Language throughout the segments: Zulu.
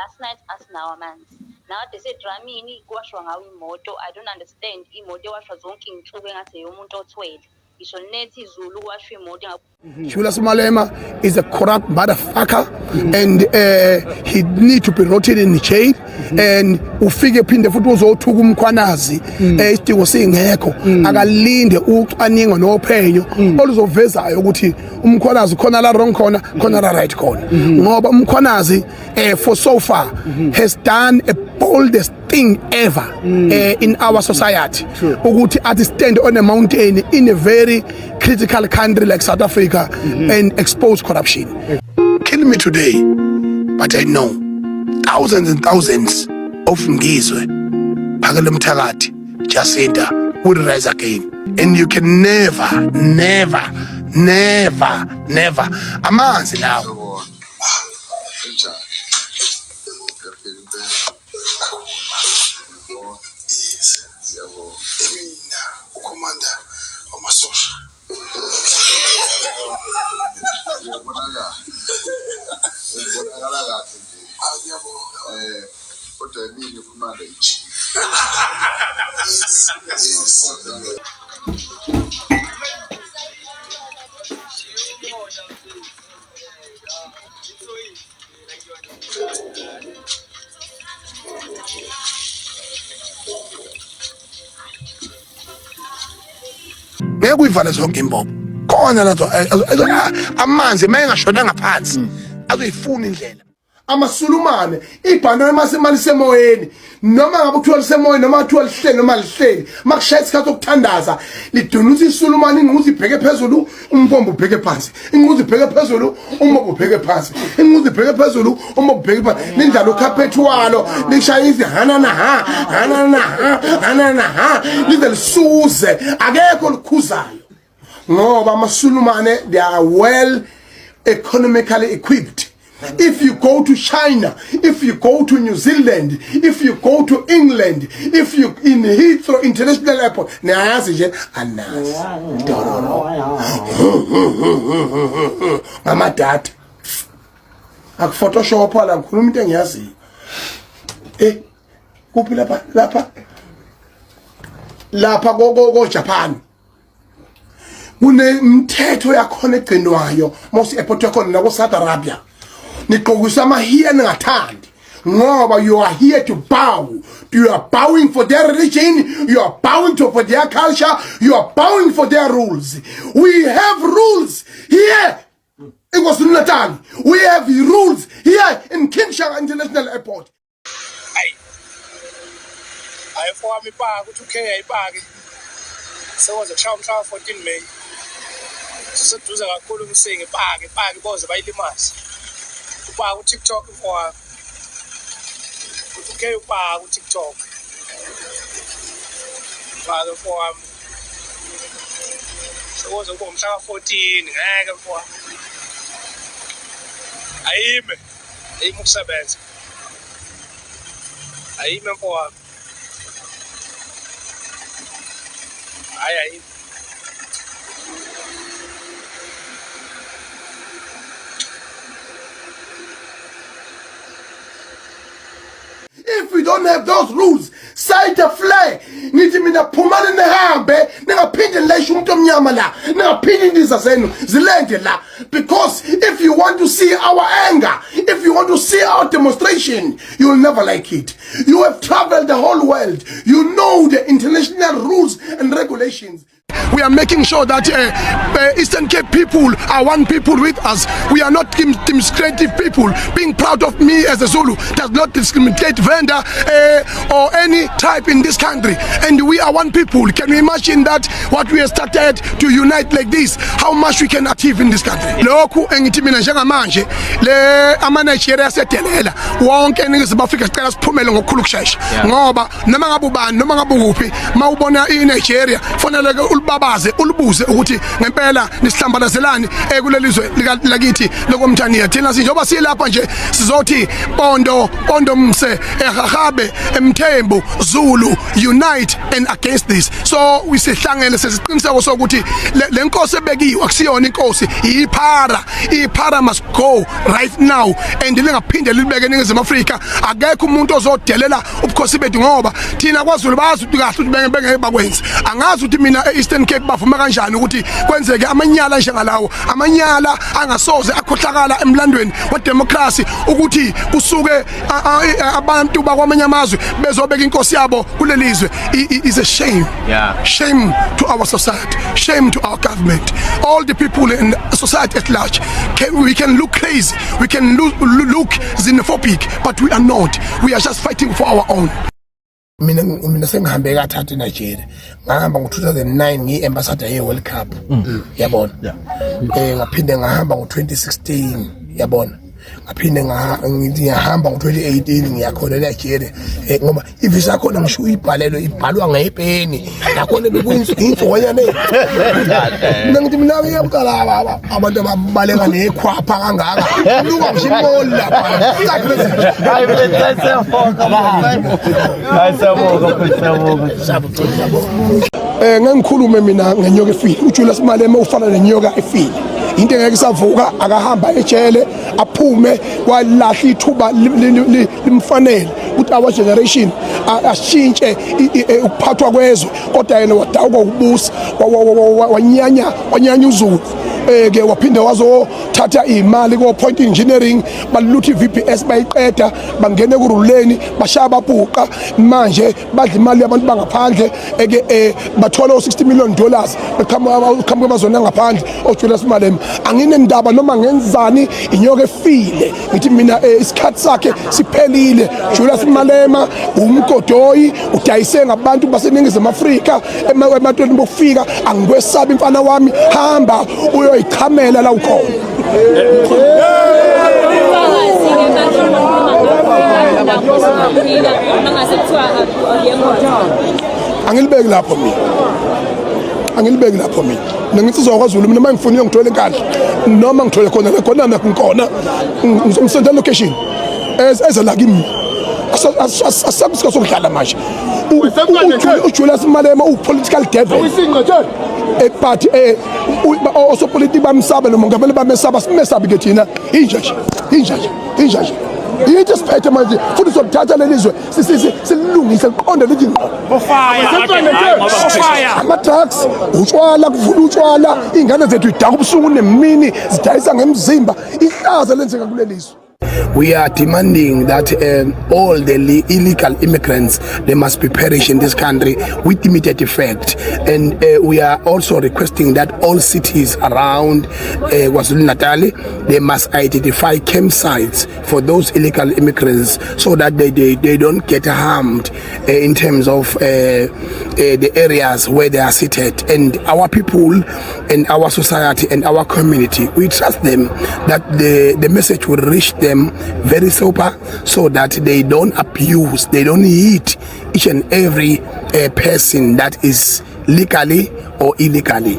last night asinawo amanzi nakade sedramini kwashwa ngawo imoto. I don't understand imoto washwa zonke inhluku engathi umuntu othwele isho nethi izulu kwashwa imoto. Julius Malema is a corrupt motherfucker, and he need to be rotted in jail. And ufike phinde futhi uzothuka umkhwanazi isidingo singekho akalinde ucwaningo nophenyo oluzovezayo ukuthi umkhwanazi khona la wrong khona la right khona, ngoba umkhwanazi for so far has done a boldest thing ever in our society, ukuthi at stand on a mountain in a very critical country like South Africa and expose corruption. Kill me today, but I know thousands and thousands of Ngizwe, Phakela Mthakathi, Jacinta will rise again, and you can never amanzi now. Ngeke uyivale zonke imbobo khona lazo amanzi mayengashona ngaphansi azoyifuna indlela. Amasulumane ibhanana masemali semoyeni noma ngabe uthiwa lisemoyeni noma uthiwa lihleli noma lihleli makushaya isikhathi sokuthandaza lidunuza isulumane inquzi ibheke phezulu umbombo ubheke phansi inquzi ibheke phezulu umbombo ubheke phansi inquzi ibheke phezulu umbombo ubheke phansi lindlala ukhaphethi walo lishaya izi hanana lize lisuze akekho likhuzayo ngoba amasulumane they are well economically equipped. If you go to China, if you go to New Zealand, if you go to England, if you in Heathrow International Airport, nayazi anazi. Mama dad. Ak Photoshop la ngikhuluma into engiyazi. Kuphi lapha go Japan. Kunemthetho yakhona egcinwayo mos airport yakhona na ko Saudi Arabia. Niqokusa amahiya ningathandi ngoba you are here to bow. You are bowing for their religion, you are bowing for their culture, you are bowing for their rules. We have rules here in KwaZulu-Natal. We have rules here in King Shaka International Airport. I for me park to K park. So was a charm 14 May. So to the Kulum saying park was by the mass. With TikTok for okay, with TikTok. Father for so was a bomb 14 for I'm Sabens. I'm for I if we don't have those rules, sight a flag. Nithi mina phumani nehambe ningaphinde lesho umuntu omnyama la ningaphinde indizazenu zilenge la, because if you want to see our anger, if you want to see our demonstration, you will never like it. You have traveled the whole world, you know the international rules and regulations. We are making sure that Eastern Cape people are one people with us. We are not discriminative people. Being proud of me as a Zulu does not discriminate vendor or any tribe in this country. And we are one people. Can you imagine that what we have started to unite like this, how much we can achieve in this country? Lokhu engithi mina njengamanje le ama-Nigeria sedelela wonke eNingizimu Afrika sicela siphumele ngokukhulu kushesha ngoba noma ngabe ubani noma ngabe ukuphi mawubona iNigeria fanele ulibabaze ulubuze ukuthi ngempela nisihlambazelani kulelizwe lakithi lokomthaniya. Thina njengoba silapha nje sizothi Pondo Mse eHabe eMthembu Zulu unite and against this. So wisihlangene sesiqiniseko sokuthi lenkosi ebekiwe akusiyona inkosi iphara must go right now and lingaphinde libeke eNingizimu Afrika. Akekho umuntu ozodelela ubukhosi bethu ngoba thina kwaZulu bazi ukuthi kahle ukuthi bengeke bakwenze. Angazi ukuthi mina eEastern Cape bavuma kanjani ukuthi kwenzeke amanyala njengalawo, amanyala angasoze akhohlakala emlandweni wedemocracy ukuthi kusuke abantu bakwamanye amazwe bezobeka inkosi yabo kulelizwe. Is a shame. Yeah. Shame to our society, shame to our government, all the people in society at large. We can look crazy, we can look xenophobic, but we are not. We are just fighting for our own. Mina sengihambe kathathu eNigeria. Ngahamba ngo2009 ngiambassador yeWorld Cup. Yabona. Ngaphinde ngahamba ngo2016, yabona. Ngaphinde ngihamba ngo2018 ngiyakhona eNigeria. Ngoba ivisa yakhona ngisho ibhalwa ngepeni. Nakhona bekuyinzonyane. Ngithi mina ngiyabukala abantu ababaleka nekhwapha kangaka. Luka ngishimola lapha. Ngikhulume mina ngenyoka efile. uJulius Malema ufana nenyoka efile. Into engeke savuka akahamba ejele aphume kwalahla ithuba limfanele ukuthi our generation ashintshe ukuphathwa kwezwe kodwa yena wadawuka ukubusa wanyanya uZulu. Ke waphinde wazothatha imali ko Point Engineering balutha iVPS bayiqeda bangene kuruleni bashaya babhuqa manje badla imali yabantu bangaphandle bathola $60 million beqhamuka kwamazona ngaphandle oJulius Malema. Anginendaba noma ngenzani inyoka efile ngithi mina isikhathi sakhe siphelile. Julius Malema umgodoyi udayise ngabantu baseNingizimu Afrika ematweni bokufika. Angikwesabi mfana wami, hamba uyoyichamela la ukhona. Angilibeki lapho mina. Ngithi kwaZulu mina mangifunile ngithola enkandla noma ngithole khona ngikona ngizomsendela location eza la kimi asabisika sokudlala manje. uJulius Malema upolitical devil but osopolitiki bamsaba nomongameli bamesaba simesabi ke thina injaji yithi siphethe manje futhi sokuthatha lelizwe silungise liqonde lithi ama-drugs utshwala kuvula utshwala iy'ngane zethu idaka ubusuku nemini zidayisa ngemzimba ihlaza lenzeka kulelizwe. We are demanding that all the illegal immigrants, they must be perished in this country with immediate effect. And we are also requesting that all cities around KwaZulu-Natal, they must identify campsites for those illegal immigrants so that they don't get harmed in terms of the areas where they are seated. And our people and our society and our community, we trust them that the message will reach them very sober so that they don't abuse, they don't hit each and every person that is legally or illegally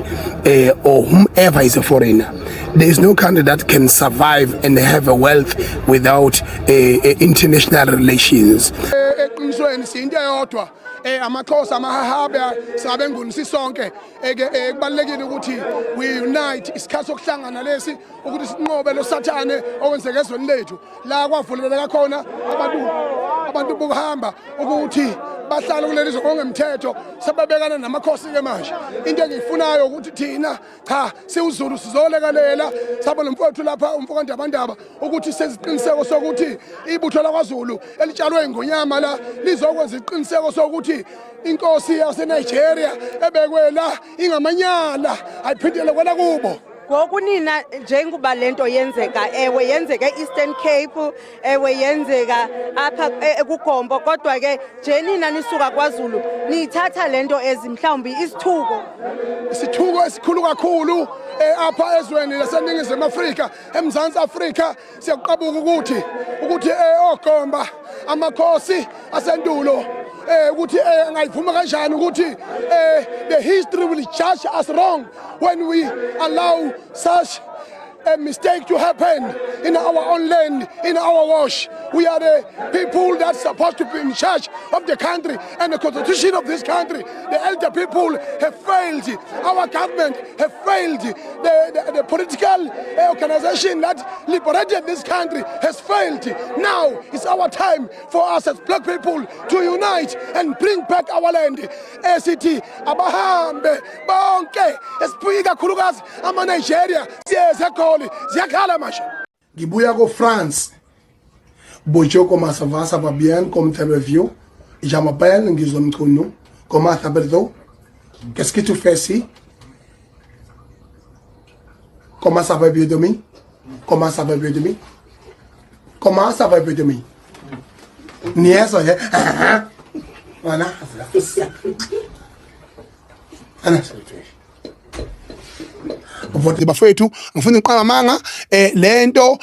or whomever is a foreigner. There is no country that can survive and have a wealth without international relations. Amakhosi amahahabe sabe ngunisi sonke kubalekile ukuthi we unite isikhathi sokuhlangana lesi ukuthi sinqobe lo sathane okwenzeka ezweni lethu la kwavuleleka khona abantu bokuhamba ukuthi bahlala kulelizwe kongemthetho sababekana namakhosi ke manje. Into engiyifunayo ukuthi thina cha siwuZulu sizolekalela sabo lomfowethu lapha umfowethu abandaba ukuthi seziqiniseko sokuthi ibutho lakwaZulu elitshalwe ingonyama la lizokwenza iqiniseko sokuthi inkosi yaseNigeria ebekwe la ingamanyala ayiphindele kwela kubo. Ngokunina njengoba lento yenzeka yenzeka eEastern Cape yenzeka apha kuGombo kodwa ke njenina nisuka kwaZulu nithatha lento ezimhlawumbi isithuko esikhulu kakhulu apha ezweni laseNingizimu Afrika eMzantsi Afrika siyaqabuka ukuthi oGomba amakhosi asendulo ukuthi ngayivuma kanjani ukuthi the history will judge us wrong when we allow such a mistake to happen in our own land, in our wash. We are the people that's supposed to be in charge of the country and the constitution of this country. The elder people have failed. Our government have failed. The political organization that liberated this country has failed. Now it's our time for us as black people to unite and bring back our land. City abahambe bonke esipika khulukazi ama Nigeria siyezekoli ziyakhala manje. Ngibuya ko France. Bonjour, comment ça va? Ça va bien? Comme tu as vu? Je m'appelle Ngizom Kono. Comment t'appelles-tu? Qu'est-ce que tu fais ici? Comment ça va bien demi? Comment ça va bien demi? Comment ça va bien demi? Nièce, voilà. bafowethu ngifuna iqala manga lento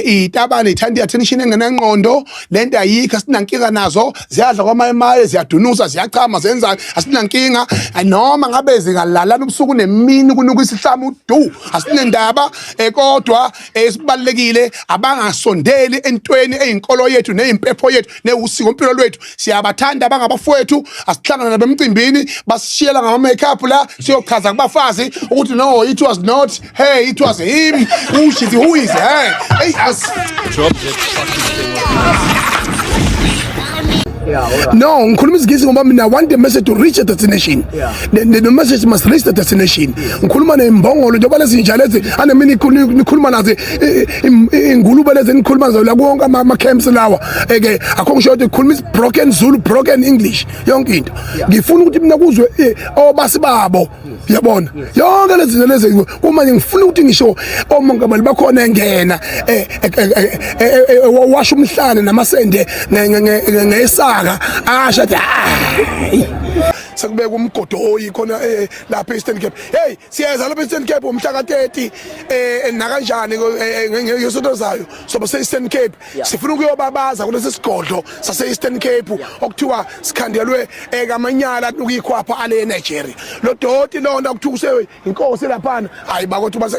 itabane ithanda attention engenangqondo lento ayikho sinankinga nazo ziyadla kwamaye ziyadunusa ziyachama zenzani asinankinga noma ngabe zingalalana ubusuku nemini kunuka isihlama udu asinendaba kodwa esibalekile abangasondeli entweni ezinkolo yethu nezimpepho yethu neusiko impilo lwethu siyabathanda abangabafowethu asihlangana nabemcimbini basishiyela ngama makeup la siyochaza kubafazi ukuthi no it was not hey it was him who is hey us drop it no ngikhuluma isigisi ngoba mina want the message to reach a destination. The message must reach the destination. Ngikhuluma nembongolo njengoba lezi njalo lezi anemini nikhuluma nazi ingulube lezi nikhuluma nazo la konke ama camps lawa ke akho ngisho ukuthi ngikhuluma broken Zulu broken English yonke into ngifuna ukuthi mina kuzwe obasibabo yabona yonke lezi uma ngifuna ukuthi ngisho omongabali bakhona engena washa umhlane namasende ngesaka asha sekubeka umgodo oyikhona lapha eStern Cape. Hey siyeza lapha eStern Cape umhla ka30 na kanjani ngesonto zayo soba seEastern Cape sifuna ukuyobabaza kulesi sigodlo sase Eastern Cape okuthiwa sikhandelwe kamanyala ukuyikhwapha ale Nigeria. Lo doti londa ukuthukusewe inkosi lapha hayi bakwethu base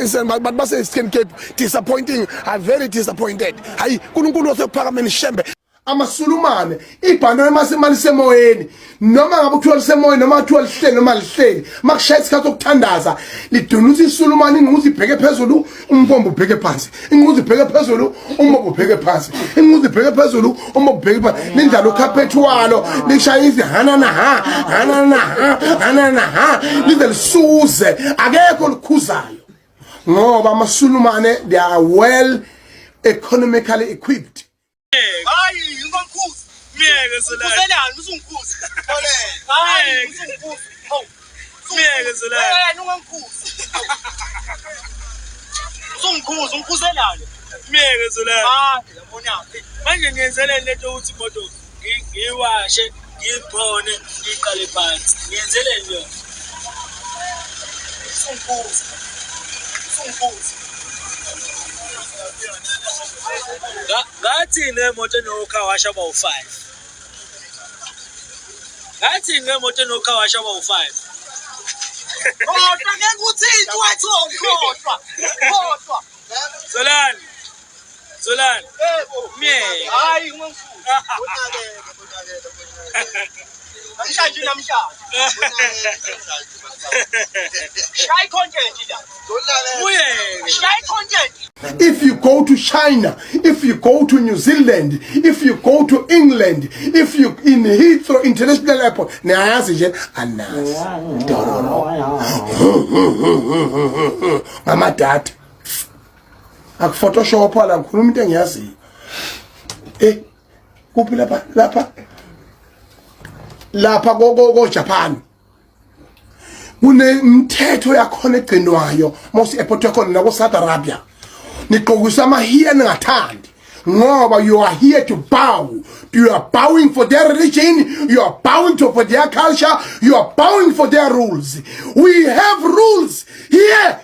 Eastern Cape disappointing. I'm very disappointed. Hayi uNkulunkulu osephakameni shembe amasulumane ibhanana masemali semoyeni noma ngabe kuthiwa lisemoyeni noma kuthiwa lihleli noma lihleli makushaya isikhathi sokuthandaza lidunusa isulumane inguzi ibheke phezulu umpombo ubheke phansi inguzi ibheke phezulu umpombo ubheke phansi inguzi ibheke phezulu umpombo ubheke phansi lindlala ukhaphethuwalo lishaya izi hanana lize lisuze akekho likhuzayo ngoba amasulumane they are well economically equipped. Hayi ngikukhuza miyeke Zolani uselani usungikhuza hayi usungikhuza miyeke Zolani ungangikhuza usungikhuza ungikhuzelani miyeke Zolani hayi yabona manje ngiyenzeleni lento ukuthi imoto ngiwashe ngibhone ngiqale phansi ngiyenzeleni yona usungikhuza ngathi nemoto enokawasha abawu5 ngathi ngemoto enokawasha abawu5 kodwa ngeke uthini wethu kodwa Zolani mie hayi ngomfundo namhlanje shy content la shy content. If you go to China, if you go to New Zealand, if you go to England, if you in Heathrow International Airport, nayazi nje anazi mama dad akuphotoshop la ngikhuluma into engiyaziyo kuphi lapha go Japan kunemthetho yakhona egcinwayo mose airport yakhona na ko Saudi Arabia niqokisa amahiya ningathandi ngoba you are here to bow. You are bowing for their religion, you are bowing for their culture, you are bowing for their rules. We have rules here.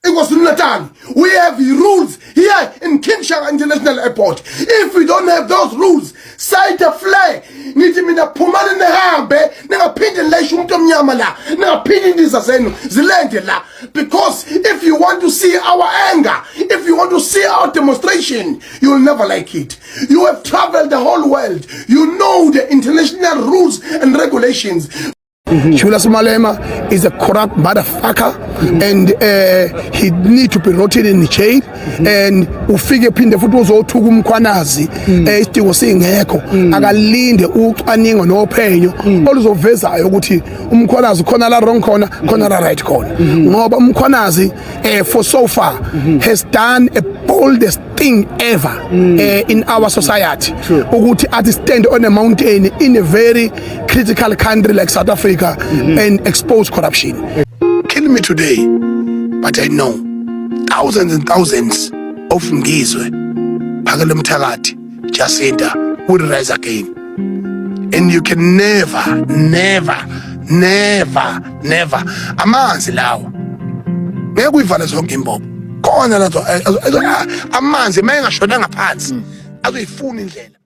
It was Natal. We have rules here in Kinshasa International Airport. If we don't have those rules, cite a flag nithi mina phumani nihambe ningaphinde nilayishe umuntu omnyama la ningaphinde indiza zenu zilende la because if you want to see our anger, if you want to see our demonstration, you will never like it. You have traveled the whole world, you know the international rules and regulations. Julius Malema is a corrupt motherfucker, and he need to be rotted in jail. And ufike phinde futhi uzothuka umkhwanazi isidingo singekho akalinde ucwaningo nophenyo oluzovezayo ukuthi umkhwanazi khona la wrong khona la right khona ngoba umkhwanazi for so far has done a boldest thing ever in our society ukuthi at stand on a mountain in a very critical country like South Africa and expose corruption. Kill me today, but I know thousands and thousands of Ngizwe, Phakela Mthakathi, Jacinta will rise again. And you can never amanzi lawa ngeke uyivala zonke imbobo khona lazo amanzi mayengashonanga phansi azoyifuna indlela.